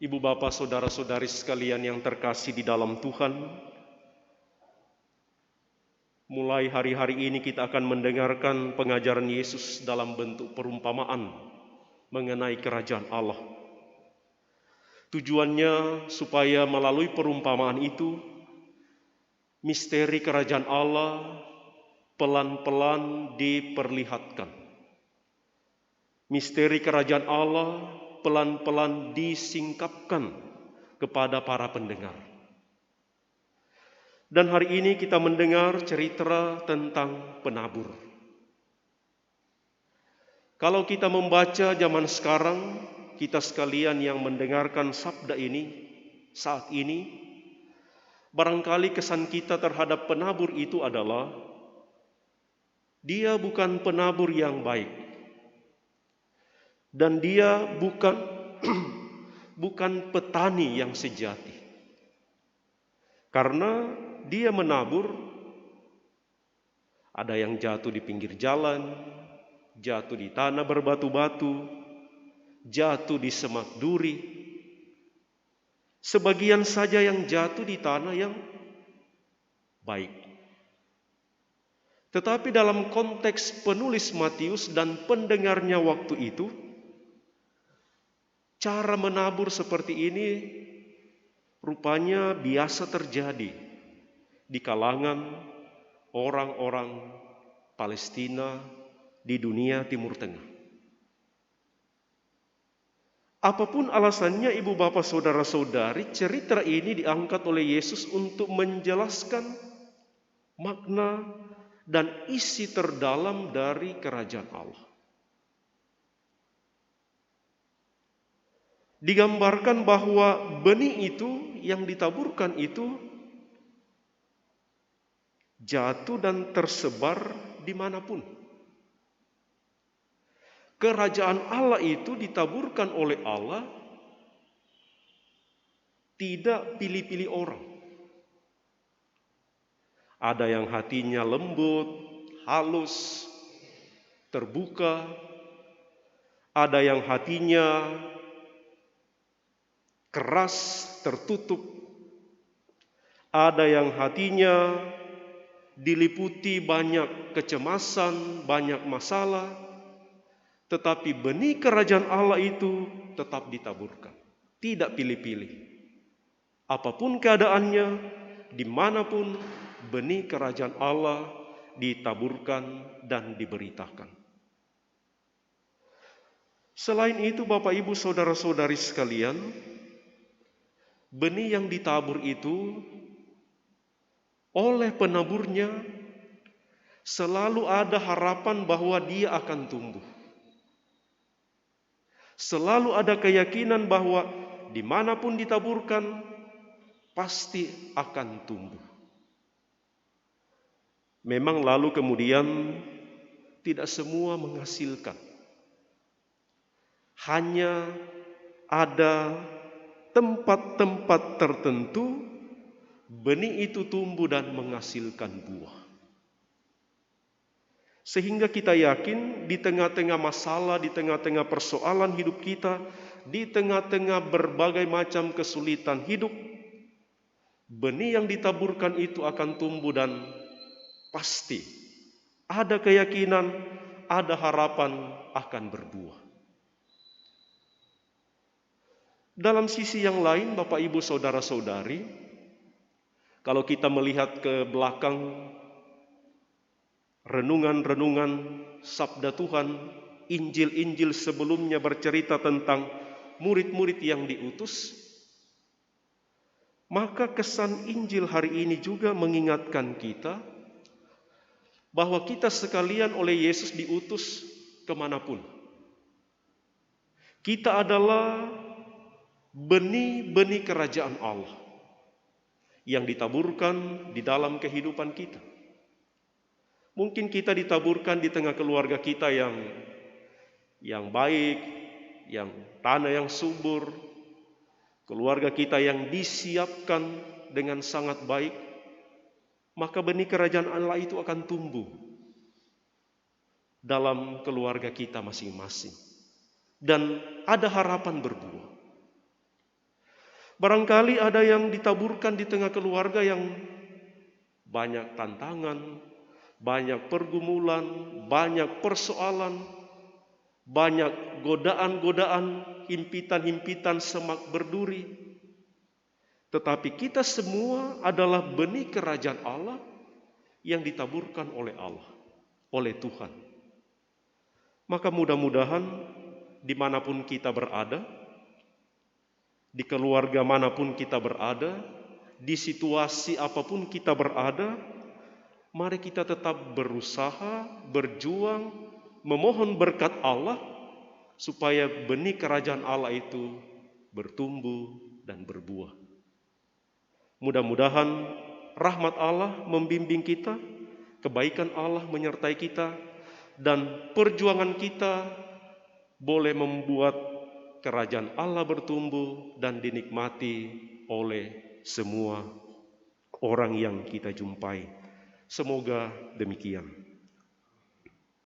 Ibu bapak saudara-saudari sekalian yang terkasih di dalam Tuhan, mulai hari-hari ini kita akan mendengarkan pengajaran Yesus dalam bentuk perumpamaan mengenai kerajaan Allah. Tujuannya supaya melalui perumpamaan itu, misteri kerajaan Allah pelan-pelan diperlihatkan. Misteri kerajaan Allah pelan-pelan disingkapkan kepada para pendengar. Dan hari ini kita mendengar cerita tentang penabur. Kalau kita membaca zaman sekarang, kita sekalian yang mendengarkan sabda ini saat ini, barangkali kesan kita terhadap penabur itu adalah dia bukan penabur yang baik. Dan dia bukan petani yang sejati. Karena dia menabur, ada yang jatuh di pinggir jalan, jatuh di tanah berbatu-batu, jatuh di semak duri. Sebagian saja yang jatuh di tanah yang baik. Tetapi dalam konteks penulis Matius dan pendengarnya waktu itu, cara menabur seperti ini rupanya biasa terjadi di kalangan orang-orang Palestina di dunia Timur Tengah. Apapun alasannya, ibu bapak saudara-saudari, cerita ini diangkat oleh Yesus untuk menjelaskan makna dan isi terdalam dari kerajaan Allah. Digambarkan bahwa benih itu yang ditaburkan itu jatuh dan tersebar dimanapun. Kerajaan Allah itu ditaburkan oleh Allah, tidak pilih-pilih orang. Ada yang hatinya lembut, halus, terbuka. Ada yang hatinya keras, tertutup. Ada yang hatinya diliputi banyak kecemasan, banyak masalah. Tetapi benih kerajaan Allah itu tetap ditaburkan. Tidak pilih-pilih. Apapun keadaannya, dimanapun benih kerajaan Allah ditaburkan dan diberitakan. Selain itu, Bapak Ibu saudara-saudari sekalian, benih yang ditabur itu oleh penaburnya selalu ada harapan bahwa dia akan tumbuh. Selalu ada keyakinan bahwa dimanapun ditaburkan pasti akan tumbuh. Memang lalu kemudian tidak semua menghasilkan. Hanya ada tempat-tempat tertentu benih itu tumbuh dan menghasilkan buah. Sehingga kita yakin di tengah-tengah masalah, di tengah-tengah persoalan hidup kita, di tengah-tengah berbagai macam kesulitan hidup, benih yang ditaburkan itu akan tumbuh dan pasti ada keyakinan, ada harapan akan berbuah. Dalam sisi yang lain, Bapak Ibu saudara-saudari, kalau kita melihat ke belakang renungan-renungan sabda Tuhan, Injil-Injil sebelumnya bercerita tentang murid-murid yang diutus, maka kesan Injil hari ini juga mengingatkan kita bahwa kita sekalian oleh Yesus diutus kemanapun. Kita adalah benih-benih kerajaan Allah yang ditaburkan di dalam kehidupan kita. Mungkin kita ditaburkan di tengah keluarga kita yang baik, yang tanah yang subur, keluarga kita yang disiapkan dengan sangat baik, maka benih kerajaan Allah itu akan tumbuh dalam keluarga kita masing-masing. Dan ada harapan berbuah. Barangkali ada yang ditaburkan di tengah keluarga yang banyak tantangan, banyak pergumulan, banyak persoalan, banyak godaan-godaan, himpitan-himpitan semak berduri. Tetapi kita semua adalah benih kerajaan Allah yang ditaburkan oleh Allah, oleh Tuhan. Maka mudah-mudahan dimanapun kita berada, di keluarga manapun kita berada, di situasi apapun kita berada, mari kita tetap berusaha, berjuang, memohon berkat Allah, supaya benih kerajaan Allah itu bertumbuh dan berbuah. Mudah-mudahan rahmat Allah membimbing kita, kebaikan Allah menyertai kita, dan perjuangan kita boleh membuat kerajaan Allah bertumbuh dan dinikmati oleh semua orang yang kita jumpai. Semoga demikian.